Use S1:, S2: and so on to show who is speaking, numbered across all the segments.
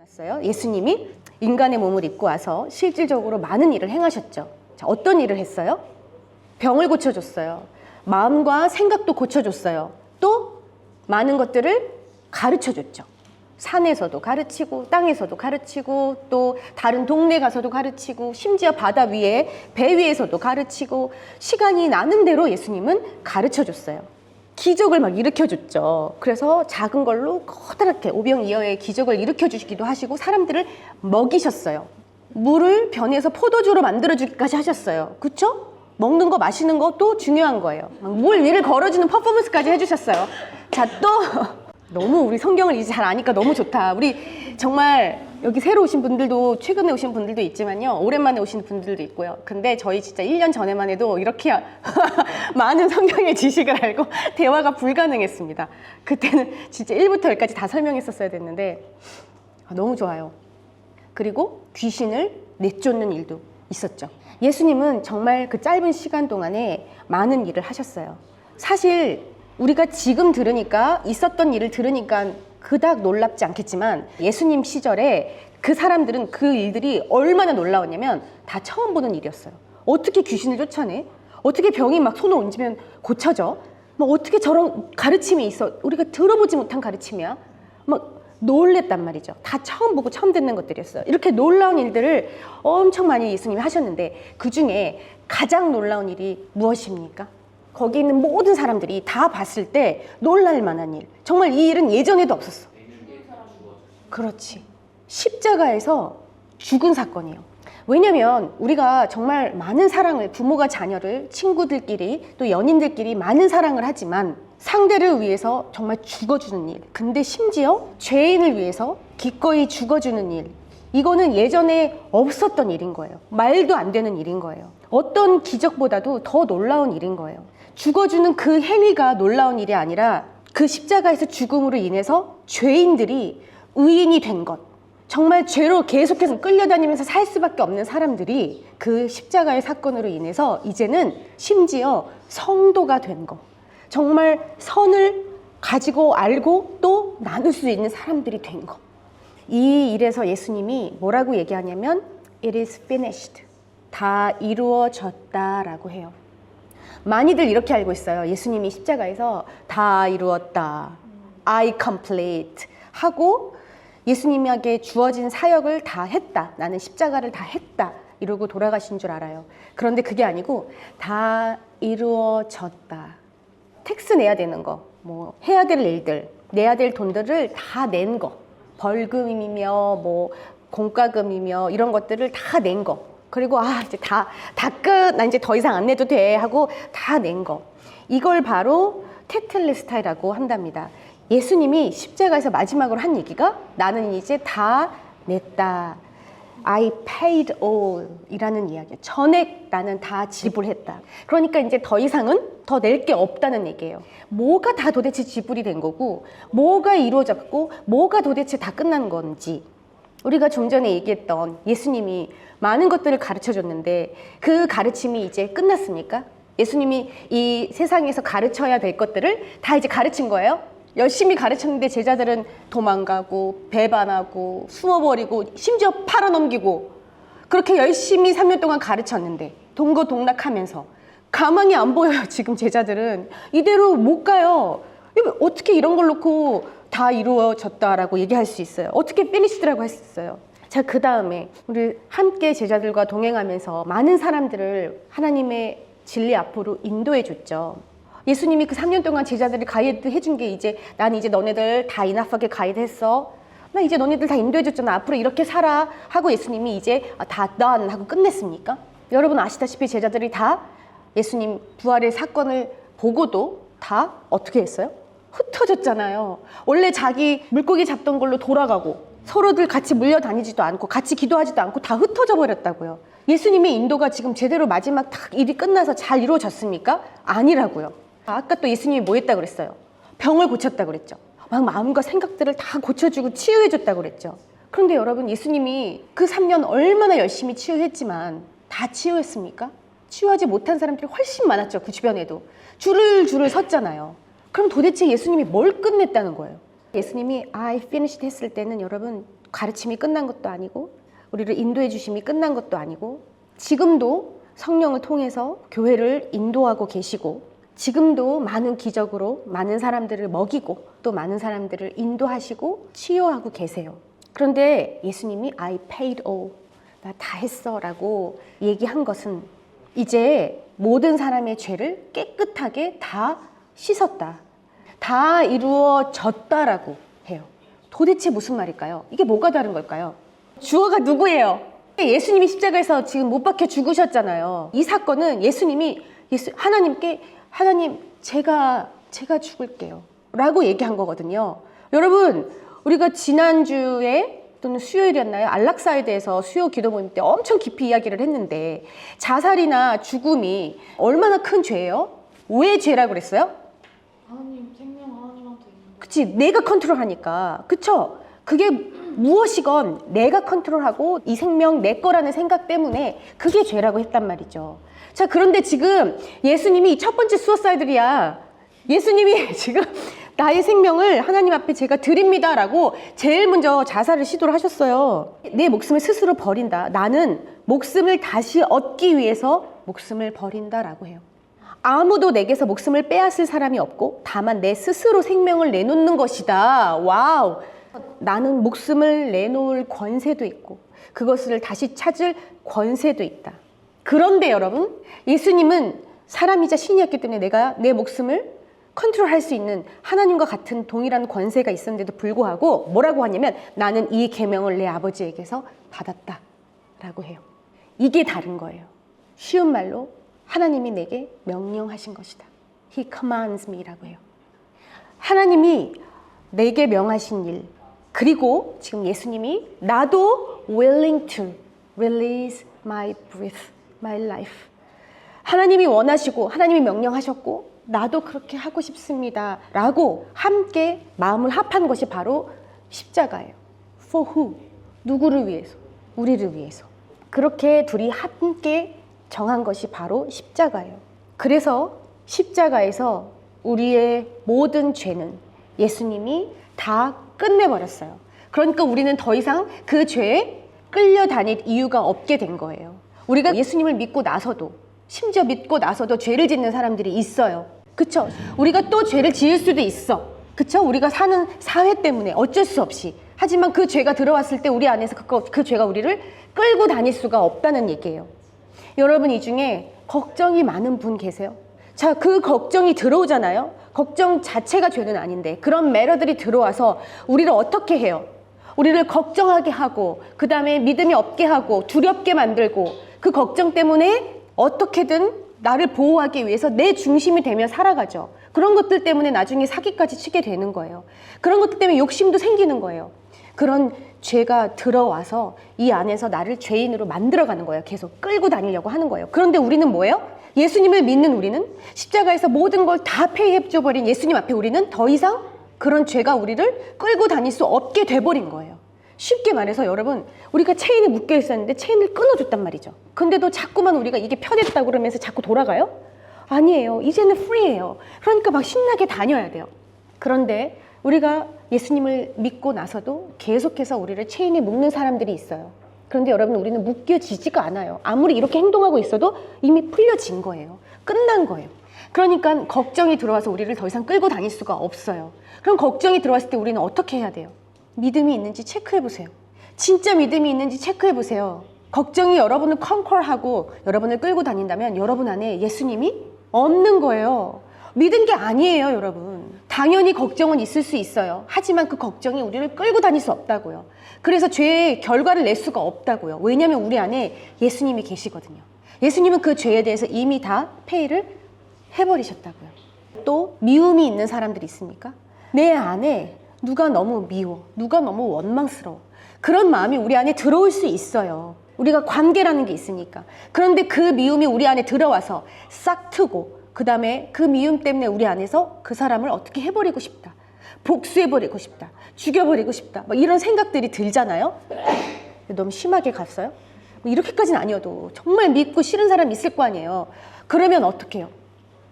S1: 왔어요. 예수님이 인간의 몸을 입고 와서 실질적으로 많은 일을 행하셨죠. 자, 어떤 일을 했어요? 병을 고쳐줬어요. 마음과 생각도 고쳐줬어요. 또 많은 것들을 가르쳐줬죠. 산에서도 가르치고 땅에서도 가르치고 또 다른 동네 가서도 가르치고 심지어 바다 위에 배 위에서도 가르치고 시간이 나는 대로 예수님은 가르쳐줬어요. 기적을 막 일으켜줬죠. 그래서 작은 걸로 커다랗게 오병이어의 기적을 일으켜주시기도 하시고 사람들을 먹이셨어요. 물을 변해서 포도주로 만들어주기까지 하셨어요. 그쵸? 먹는 거 마시는 것도 중요한 거예요. 물 위를 걸어주는 퍼포먼스까지 해주셨어요. 자, 또 너무 우리 성경을 이제 잘 아니까 너무 좋다. 우리 정말 여기 새로 오신 분들도 최근에 오신 분들도 있지만요. 오랜만에 오신 분들도 있고요. 근데 저희 진짜 1년 전에만 해도 이렇게 많은 성경의 지식을 알고 대화가 불가능했습니다. 그때는 진짜 1부터 10까지 다 설명했었어야 됐는데 너무 좋아요. 그리고 귀신을 내쫓는 일도 있었죠. 예수님은 정말 그 짧은 시간 동안에 많은 일을 하셨어요. 사실 우리가 지금 들으니까 있었던 일을 들으니까 그닥 놀랍지 않겠지만 예수님 시절에 그 사람들은 그 일들이 얼마나 놀라웠냐면 다 처음 보는 일이었어요. 어떻게 귀신을 쫓아내? 어떻게 병이 막 손을 얹으면 고쳐져? 막 어떻게 저런 가르침이 있어? 우리가 들어보지 못한 가르침이야? 막 놀랬단 말이죠. 다 처음 보고 처음 듣는 것들이었어요. 이렇게 놀라운 일들을 엄청 많이 예수님이 하셨는데 그 중에 가장 놀라운 일이 무엇입니까? 거기 있는 모든 사람들이 다 봤을 때 놀랄 만한 일. 정말 이 일은 예전에도 없었어. 그렇지. 십자가에서 죽은 사건이에요. 왜냐면 우리가 정말 많은 사랑을, 부모가 자녀를, 친구들끼리 또 연인들끼리 많은 사랑을 하지만 상대를 위해서 정말 죽어주는 일. 근데 심지어 죄인을 위해서 기꺼이 죽어주는 일. 이거는 예전에 없었던 일인 거예요. 말도 안 되는 일인 거예요. 어떤 기적보다도 더 놀라운 일인 거예요. 죽어주는 그 행위가 놀라운 일이 아니라 그 십자가에서 죽음으로 인해서 죄인들이 의인이 된 것. 정말 죄로 계속해서 끌려다니면서 살 수밖에 없는 사람들이 그 십자가의 사건으로 인해서 이제는 심지어 성도가 된 것. 정말 선을 가지고 알고 또 나눌 수 있는 사람들이 된 것. 이 일에서 예수님이 뭐라고 얘기하냐면 It is finished. 다 이루어졌다라고 해요. 많이들 이렇게 알고 있어요. 예수님이 십자가에서 다 이루었다. I complete. 하고 예수님에게 주어진 사역을 다 했다. 나는 십자가를 다 했다. 이러고 돌아가신 줄 알아요. 그런데 그게 아니고 다 이루어졌다. 텍스 내야 되는 거, 뭐 해야 될 일들, 내야 될 돈들을 다 낸 거. 벌금이며 뭐 공과금이며 이런 것들을 다 낸 거. 그리고 이제 다 끝. 나 이제 더 이상 안 내도 돼 하고 다 낸 거. 이걸 바로 테텔레스타이라고 한답니다. 예수님이 십자가에서 마지막으로 한 얘기가 나는 이제 다 냈다. I paid all 이라는 이야기예요. 전액 나는 다 지불했다. 그러니까 이제 더 이상은 더 낼 게 없다는 얘기예요. 뭐가 다 도대체 지불이 된 거고 뭐가 이루어졌고 뭐가 도대체 다 끝난 건지. 우리가 좀 전에 얘기했던 예수님이 많은 것들을 가르쳐줬는데 그 가르침이 이제 끝났습니까? 예수님이 이 세상에서 가르쳐야 될 것들을 다 이제 가르친 거예요? 열심히 가르쳤는데 제자들은 도망가고 배반하고 숨어버리고 심지어 팔아넘기고 그렇게 열심히 3년 동안 가르쳤는데 동거동락하면서 가망이 안 보여요. 지금 제자들은 이대로 못 가요. 어떻게 이런 걸 놓고 다 이루어졌다라고 얘기할 수 있어요? 어떻게 피니시드라고 할 수 있어요? 자, 그 다음에 우리 함께 제자들과 동행하면서 많은 사람들을 하나님의 진리 앞으로 인도해 줬죠. 예수님이 그 3년 동안 제자들이 가이드 해준 게 이제 난 이제 너네들 다 이나프하게 가이드 했어. 나 이제 너네들 다 인도해 줬잖아. 앞으로 이렇게 살아. 하고 예수님이 이제 다 done 하고 끝냈습니까? 여러분 아시다시피 제자들이 다 예수님 부활의 사건을 보고도 다 어떻게 했어요? 흩어졌잖아요. 원래 자기 물고기 잡던 걸로 돌아가고 서로들 같이 물려다니지도 않고 같이 기도하지도 않고 다 흩어져 버렸다고요. 예수님의 인도가 지금 제대로 마지막 딱 일이 끝나서 잘 이루어졌습니까? 아니라고요. 아까 또 예수님이 뭐 했다고 그랬어요? 병을 고쳤다고 그랬죠. 막 마음과 생각들을 다 고쳐주고 치유해줬다고 그랬죠. 그런데 여러분 예수님이 그 3년 얼마나 열심히 치유했지만 다 치유했습니까? 치유하지 못한 사람들이 훨씬 많았죠. 그 주변에도. 줄을 섰잖아요. 그럼 도대체 예수님이 뭘 끝냈다는 거예요? 예수님이 I finished 했을 때는 여러분 가르침이 끝난 것도 아니고 우리를 인도해 주심이 끝난 것도 아니고 지금도 성령을 통해서 교회를 인도하고 계시고 지금도 많은 기적으로 많은 사람들을 먹이고 또 많은 사람들을 인도하시고 치유하고 계세요. 그런데 예수님이 I paid all, 나 다 했어 라고 얘기한 것은 이제 모든 사람의 죄를 깨끗하게 다 씻었다, 다 이루어졌다라고 해요. 도대체 무슨 말일까요? 이게 뭐가 다른 걸까요? 주어가 누구예요? 예수님이 십자가에서 지금 못 박혀 죽으셨잖아요. 이 사건은 예수님이 하나님께 하나님 제가 죽을게요 라고 얘기한 거거든요. 여러분 우리가 지난주에 또는 수요일이었나요? 안락사에 대해서 수요 기도 모임 때 엄청 깊이 이야기를 했는데 자살이나 죽음이 얼마나 큰 죄예요? 왜 죄라고 그랬어요?
S2: 하나님 생명 하나님한테 있는데.
S1: 그치, 내가 컨트롤하니까. 그쵸? 그게 무엇이건 내가 컨트롤하고 이 생명 내 거라는 생각 때문에 그게 죄라고 했단 말이죠. 자, 그런데 지금 예수님이 첫 번째 수어사이들이야. 예수님이 지금 나의 생명을 하나님 앞에 제가 드립니다 라고 제일 먼저 자살을 시도를 하셨어요. 내 목숨을 스스로 버린다. 나는 목숨을 다시 얻기 위해서 목숨을 버린다 라고 해요. 아무도 내게서 목숨을 빼앗을 사람이 없고 다만 내 스스로 생명을 내놓는 것이다. 와우. 나는 목숨을 내놓을 권세도 있고 그것을 다시 찾을 권세도 있다. 그런데 여러분, 예수님은 사람이자 신이었기 때문에 내가 내 목숨을 컨트롤할 수 있는 하나님과 같은 동일한 권세가 있었는데도 불구하고 뭐라고 하냐면 나는 이 계명을 내 아버지에게서 받았다 라고 해요. 이게 다른 거예요. 쉬운 말로 하나님이 내게 명령하신 것이다. He commands me 라고 해요. 하나님이 내게 명하신 일, 그리고 지금 예수님이 나도 willing to release my breath, my life. 하나님이 원하시고 하나님이 명령하셨고 나도 그렇게 하고 싶습니다 라고 함께 마음을 합한 것이 바로 십자가예요. For who? 누구를 위해서? 우리를 위해서. 그렇게 둘이 함께 정한 것이 바로 십자가예요. 그래서 십자가에서 우리의 모든 죄는 예수님이 다 끝내버렸어요. 그러니까 우리는 더 이상 그 죄에 끌려다닐 이유가 없게 된 거예요. 우리가 예수님을 믿고 나서도 심지어 믿고 나서도 죄를 짓는 사람들이 있어요. 그쵸? 우리가 또 죄를 지을 수도 있어. 그쵸? 우리가 사는 사회 때문에 어쩔 수 없이. 하지만 그 죄가 들어왔을 때 우리 안에서 그 죄가 우리를 끌고 다닐 수가 없다는 얘기예요. 여러분 이 중에 걱정이 많은 분 계세요? 자, 그 걱정이 들어오잖아요. 걱정 자체가 죄는 아닌데 그런 매너들이 들어와서 우리를 어떻게 해요? 우리를 걱정하게 하고 그 다음에 믿음이 없게 하고 두렵게 만들고 그 걱정 때문에 어떻게든 나를 보호하기 위해서 내 중심이 되며 살아가죠. 그런 것들 때문에 나중에 사기까지 치게 되는 거예요. 그런 것들 때문에 욕심도 생기는 거예요. 그런 죄가 들어와서 이 안에서 나를 죄인으로 만들어가는 거예요. 계속 끌고 다니려고 하는 거예요. 그런데 우리는 뭐예요? 예수님을 믿는 우리는 십자가에서 모든 걸 다 폐해줘버린 예수님 앞에 우리는 더 이상 그런 죄가 우리를 끌고 다닐 수 없게 돼버린 거예요. 쉽게 말해서 여러분, 우리가 체인에 묶여 있었는데 체인을 끊어줬단 말이죠. 근데도 자꾸만 우리가 이게 편했다고 그러면서 자꾸 돌아가요? 아니에요. 이제는 프리예요. 그러니까 막 신나게 다녀야 돼요. 그런데 우리가 예수님을 믿고 나서도 계속해서 우리를 체인에 묶는 사람들이 있어요. 그런데 여러분, 우리는 묶여지지가 않아요. 아무리 이렇게 행동하고 있어도 이미 풀려진 거예요. 끝난 거예요. 그러니까 걱정이 들어와서 우리를 더 이상 끌고 다닐 수가 없어요. 그럼 걱정이 들어왔을 때 우리는 어떻게 해야 돼요? 믿음이 있는지 체크해보세요. 진짜 믿음이 있는지 체크해보세요. 걱정이 여러분을 컨트롤하고 여러분을 끌고 다닌다면 여러분 안에 예수님이 없는 거예요. 믿은 게 아니에요, 여러분. 당연히 걱정은 있을 수 있어요. 하지만 그 걱정이 우리를 끌고 다닐 수 없다고요. 그래서 죄의 결과를 낼 수가 없다고요. 왜냐하면 우리 안에 예수님이 계시거든요. 예수님은 그 죄에 대해서 이미 다 페이를 해버리셨다고요. 또 미움이 있는 사람들이 있습니까? 내 안에 누가 너무 미워, 누가 너무 원망스러워, 그런 마음이 우리 안에 들어올 수 있어요. 우리가 관계라는 게 있으니까. 그런데 그 미움이 우리 안에 들어와서 싹 트고 그 다음에 그 미움 때문에 우리 안에서 그 사람을 어떻게 해버리고 싶다, 복수해버리고 싶다, 죽여버리고 싶다, 뭐 이런 생각들이 들잖아요. 너무 심하게 갔어요? 뭐 이렇게까지는 아니어도 정말 믿고 싫은 사람이 있을 거 아니에요. 그러면 어떻게 해요?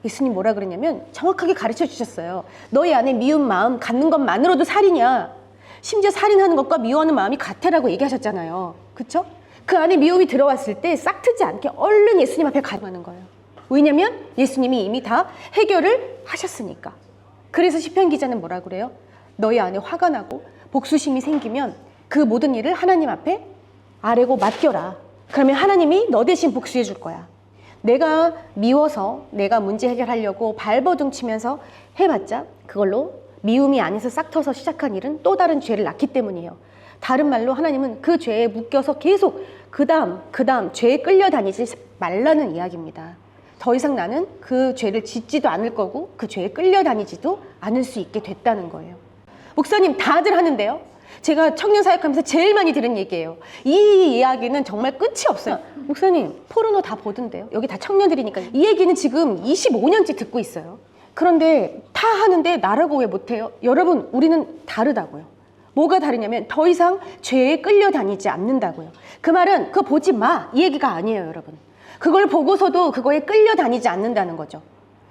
S1: 예수님 뭐라 그랬냐면 정확하게 가르쳐 주셨어요. 너희 안에 미운 마음 갖는 것만으로도 살인이야. 심지어 살인하는 것과 미워하는 마음이 같아라고 얘기하셨잖아요. 그쵸? 그 안에 미움이 들어왔을 때 싹트지 않게 얼른 예수님 앞에 가는 거예요. 왜냐면 예수님이 이미 다 해결을 하셨으니까. 그래서 시편 기자는 뭐라 그래요? 너희 안에 화가 나고 복수심이 생기면 그 모든 일을 하나님 앞에 아뢰고 맡겨라. 그러면 하나님이 너 대신 복수해 줄 거야. 내가 미워서 내가 문제 해결하려고 발버둥 치면서 해봤자 그걸로 미움이 안에서 싹 터서 시작한 일은 또 다른 죄를 낳기 때문이에요. 다른 말로 하나님은 그 죄에 묶여서 계속 그 다음 죄에 끌려다니지 말라는 이야기입니다. 더 이상 나는 그 죄를 짓지도 않을 거고 그 죄에 끌려다니지도 않을 수 있게 됐다는 거예요. 목사님 다들 하는데요. 제가 청년 사역하면서 제일 많이 들은 얘기예요. 이 이야기는 정말 끝이 없어요. 목사님 포르노 다 보던데요. 여기 다 청년들이니까 이 얘기는 지금 25년째 듣고 있어요. 그런데 다 하는데 나라고 왜 못해요? 여러분 우리는 다르다고요. 뭐가 다르냐면 더 이상 죄에 끌려다니지 않는다고요. 그 말은 그거 보지 마 이 얘기가 아니에요 여러분. 그걸 보고서도 그거에 끌려다니지 않는다는 거죠.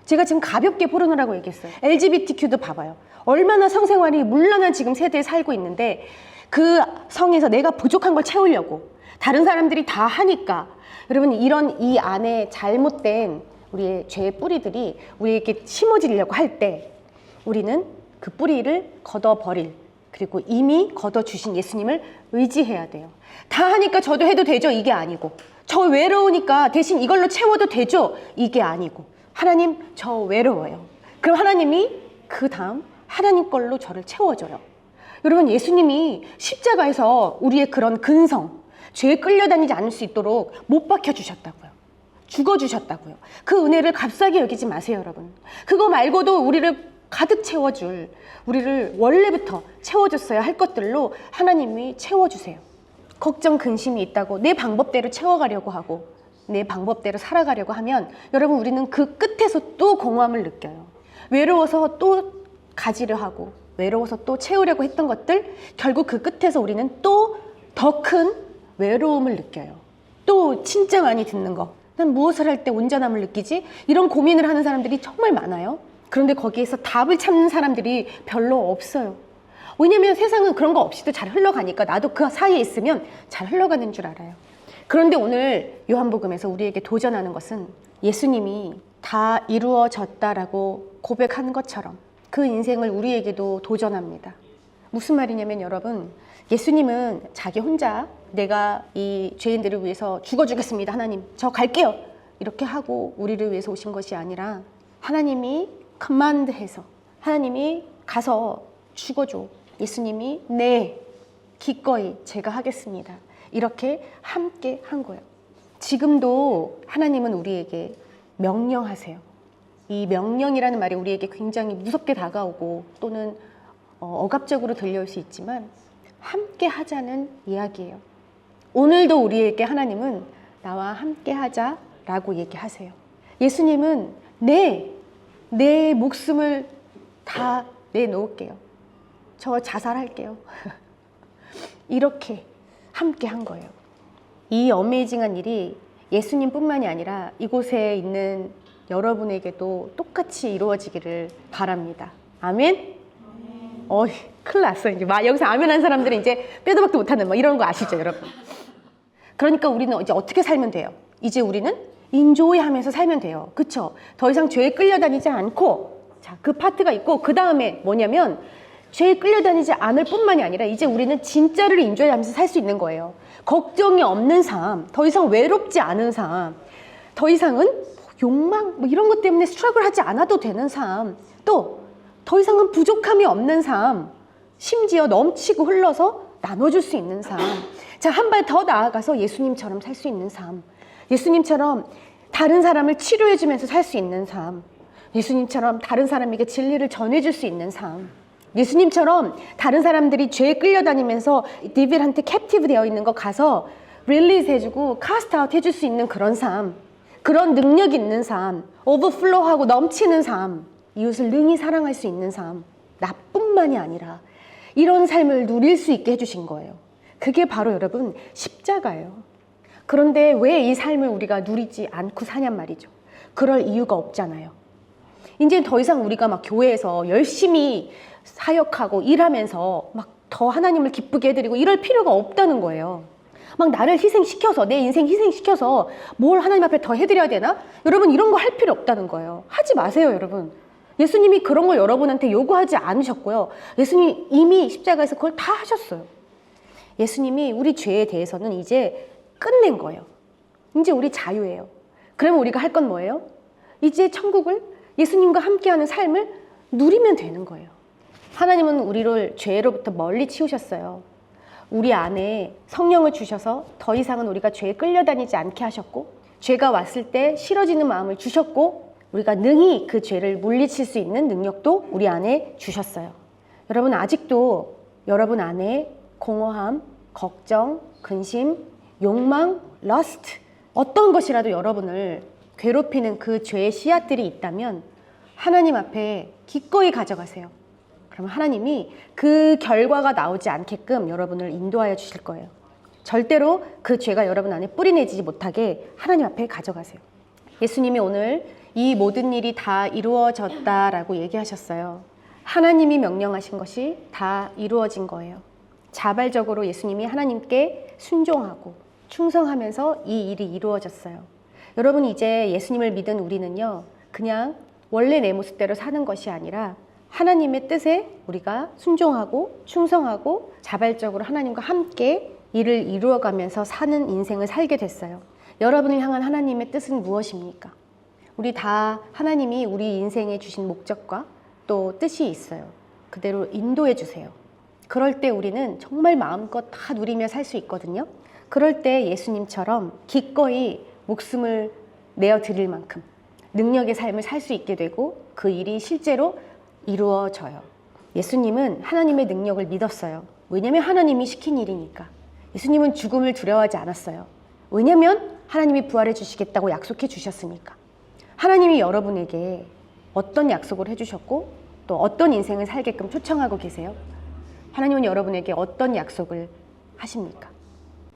S1: 제가 지금 가볍게 포르노라고 얘기했어요. LGBTQ도 봐봐요. 얼마나 성생활이 문란한 지금 세대에 살고 있는데 그 성에서 내가 부족한 걸 채우려고 다른 사람들이 다 하니까 여러분 이런 이 안에 잘못된 우리의 죄의 뿌리들이 우리에게 심어지려고 할 때 우리는 그 뿌리를 걷어버릴 그리고 이미 걷어주신 예수님을 의지해야 돼요. 다 하니까 저도 해도 되죠? 이게 아니고 저 외로우니까 대신 이걸로 채워도 되죠? 이게 아니고 하나님 저 외로워요. 그럼 하나님이 그 다음 하나님 걸로 저를 채워줘요. 여러분 예수님이 십자가에서 우리의 그런 근성, 죄에 끌려다니지 않을 수 있도록 못 박혀주셨다고요. 죽어주셨다고요. 그 은혜를 값싸게 여기지 마세요 여러분. 그거 말고도 우리를 가득 채워줄, 우리를 원래부터 채워줬어야 할 것들로 하나님이 채워주세요. 걱정, 근심이 있다고 내 방법대로 채워가려고 하고 내 방법대로 살아가려고 하면 여러분 우리는 그 끝에서 또 공허함을 느껴요. 외로워서 또 가지려 하고 외로워서 또 채우려고 했던 것들 결국 그 끝에서 우리는 또 더 큰 외로움을 느껴요. 또 진짜 많이 듣는 거. 난 무엇을 할 때 온전함을 느끼지? 이런 고민을 하는 사람들이 정말 많아요. 그런데 거기에서 답을 찾는 사람들이 별로 없어요. 왜냐면 세상은 그런 거 없이도 잘 흘러가니까 나도 그 사이에 있으면 잘 흘러가는 줄 알아요. 그런데 오늘 요한복음에서 우리에게 도전하는 것은 예수님이 다 이루어졌다라고 고백한 것처럼 그 인생을 우리에게도 도전합니다. 무슨 말이냐면 여러분 예수님은 자기 혼자 내가 이 죄인들을 위해서 죽어주겠습니다. 하나님 저 갈게요. 이렇게 하고 우리를 위해서 오신 것이 아니라 하나님이 커맨드해서 하나님이 가서 죽어줘. 예수님이 네 기꺼이 제가 하겠습니다. 이렇게 함께 한 거예요. 지금도 하나님은 우리에게 명령하세요. 이 명령이라는 말이 우리에게 굉장히 무섭게 다가오고 또는 억압적으로 들려올 수 있지만 함께 하자는 이야기예요. 오늘도 우리에게 하나님은 나와 함께 하자라고 얘기하세요. 예수님은 내 목숨을 다 내놓을게요. 저 자살할게요. 이렇게 함께 한 거예요. 이 어메이징한 일이 예수님뿐만이 아니라 이곳에 있는 여러분에게도 똑같이 이루어지기를 바랍니다. 아멘? 큰일 났어. 이제 여기서 아멘 한 사람들은 이제 빼도 박도 못하는 이런 거 아시죠, 여러분? 그러니까 우리는 이제 어떻게 살면 돼요? 이제 우리는 인조이 하면서 살면 돼요. 그쵸? 더 이상 죄에 끌려다니지 않고, 자, 그 파트가 있고, 그 다음에 뭐냐면, 죄에 끌려다니지 않을 뿐만이 아니라, 이제 우리는 진짜를 인조이 하면서 살 수 있는 거예요. 걱정이 없는 삶, 더 이상 외롭지 않은 삶, 더 이상은 욕망, 이런 것 때문에 스트러글 하지 않아도 되는 삶, 또, 더 이상은 부족함이 없는 삶, 심지어 넘치고 흘러서 나눠줄 수 있는 삶. 자, 한 발 더 나아가서 예수님처럼 살 수 있는 삶. 예수님처럼 다른 사람을 치료해주면서 살 수 있는 삶. 예수님처럼 다른 사람에게 진리를 전해줄 수 있는 삶. 예수님처럼 다른 사람들이 죄에 끌려다니면서 디빌한테 캡티브 되어 있는 거 가서 릴리즈 해주고 카스트 아웃 해줄 수 있는 그런 삶. 그런 능력 있는 삶. 오버플로우하고 넘치는 삶. 이웃을 능히 사랑할 수 있는 삶. 나뿐만이 아니라 이런 삶을 누릴 수 있게 해주신 거예요. 그게 바로 여러분 십자가예요. 그런데 왜 이 삶을 우리가 누리지 않고 사냔 말이죠. 그럴 이유가 없잖아요. 이제 더 이상 우리가 막 교회에서 열심히 사역하고 일하면서 막 더 하나님을 기쁘게 해드리고 이럴 필요가 없다는 거예요. 막 나를 희생시켜서, 내 인생 희생시켜서 뭘 하나님 앞에 더 해드려야 되나? 여러분, 이런 거 할 필요 없다는 거예요. 하지 마세요, 여러분. 예수님이 그런 걸 여러분한테 요구하지 않으셨고요. 예수님이 이미 십자가에서 그걸 다 하셨어요. 예수님이 우리 죄에 대해서는 이제 끝낸 거예요. 이제 우리 자유예요. 그러면 우리가 할 건 뭐예요? 이제 천국을, 예수님과 함께하는 삶을 누리면 되는 거예요. 하나님은 우리를 죄로부터 멀리 치우셨어요. 우리 안에 성령을 주셔서 더 이상은 우리가 죄에 끌려다니지 않게 하셨고, 죄가 왔을 때 싫어지는 마음을 주셨고, 우리가 능히 그 죄를 물리칠 수 있는 능력도 우리 안에 주셨어요. 여러분, 아직도 여러분 안에 공허함, 걱정, 근심, 욕망, 러스트, 어떤 것이라도 여러분을 괴롭히는 그 죄의 씨앗들이 있다면 하나님 앞에 기꺼이 가져가세요. 그러면 하나님이 그 결과가 나오지 않게끔 여러분을 인도하여 주실 거예요. 절대로 그 죄가 여러분 안에 뿌리내지지 못하게 하나님 앞에 가져가세요. 예수님이 오늘 이 모든 일이 다 이루어졌다라고 얘기하셨어요. 하나님이 명령하신 것이 다 이루어진 거예요. 자발적으로 예수님이 하나님께 순종하고 충성하면서 이 일이 이루어졌어요. 여러분, 이제 예수님을 믿은 우리는요, 그냥 원래 내 모습대로 사는 것이 아니라 하나님의 뜻에 우리가 순종하고 충성하고 자발적으로 하나님과 함께 일을 이루어가면서 사는 인생을 살게 됐어요. 여러분을 향한 하나님의 뜻은 무엇입니까? 우리 다 하나님이 우리 인생에 주신 목적과 또 뜻이 있어요. 그대로 인도해 주세요. 그럴 때 우리는 정말 마음껏 다 누리며 살 수 있거든요. 그럴 때 예수님처럼 기꺼이 목숨을 내어 드릴 만큼 능력의 삶을 살 수 있게 되고 그 일이 실제로 이루어져요. 예수님은 하나님의 능력을 믿었어요. 왜냐하면 하나님이 시킨 일이니까. 예수님은 죽음을 두려워하지 않았어요. 왜냐하면 하나님이 부활해 주시겠다고 약속해 주셨으니까. 하나님이 여러분에게 어떤 약속을 해주셨고 또 어떤 인생을 살게끔 초청하고 계세요? 하나님은 여러분에게 어떤 약속을 하십니까?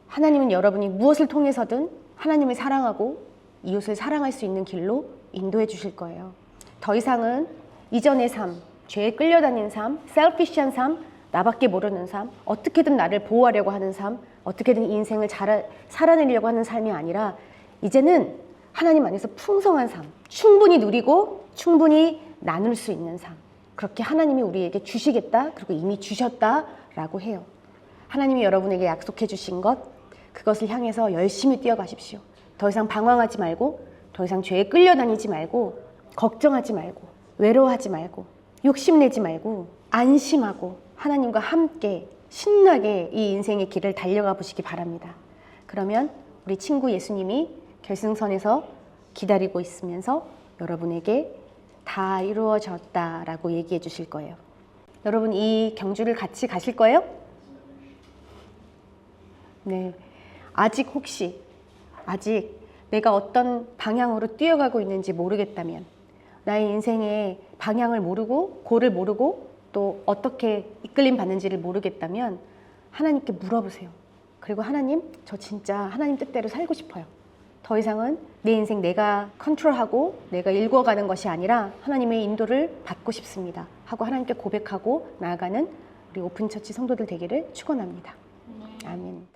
S1: 하나님은 여러분이 무엇을 통해서든 하나님을 사랑하고 이웃을 사랑할 수 있는 길로 인도해 주실 거예요. 더 이상은 이전의 삶, 죄에 끌려다니는 삶, 셀피시한 삶, 나밖에 모르는 삶, 어떻게든 나를 보호하려고 하는 삶, 어떻게든 인생을 잘 살아내려고 하는 삶이 아니라 이제는 하나님 안에서 풍성한 삶, 충분히 누리고 충분히 나눌 수 있는 삶, 그렇게 하나님이 우리에게 주시겠다, 그리고 이미 주셨다라고 해요. 하나님이 여러분에게 약속해 주신 것, 그것을 향해서 열심히 뛰어가십시오. 더 이상 방황하지 말고, 더 이상 죄에 끌려다니지 말고, 걱정하지 말고, 외로워하지 말고, 욕심내지 말고, 안심하고 하나님과 함께 신나게 이 인생의 길을 달려가 보시기 바랍니다. 그러면 우리 친구 예수님이 결승선에서 기다리고 있으면서 여러분에게 다 이루어졌다라고 얘기해 주실 거예요. 여러분, 이 경주를 같이 가실 거예요? 네. 혹시 내가 어떤 방향으로 뛰어가고 있는지 모르겠다면, 나의 인생의 방향을 모르고 골을 모르고 또 어떻게 이끌림 받는지를 모르겠다면 하나님께 물어보세요. 그리고 하나님, 저 진짜 하나님 뜻대로 살고 싶어요. 더 이상은 내 인생 내가 컨트롤하고 내가 일궈가는 것이 아니라 하나님의 인도를 받고 싶습니다 하고 하나님께 고백하고 나아가는 우리 오픈처치 성도들 되기를 축원합니다. 아멘.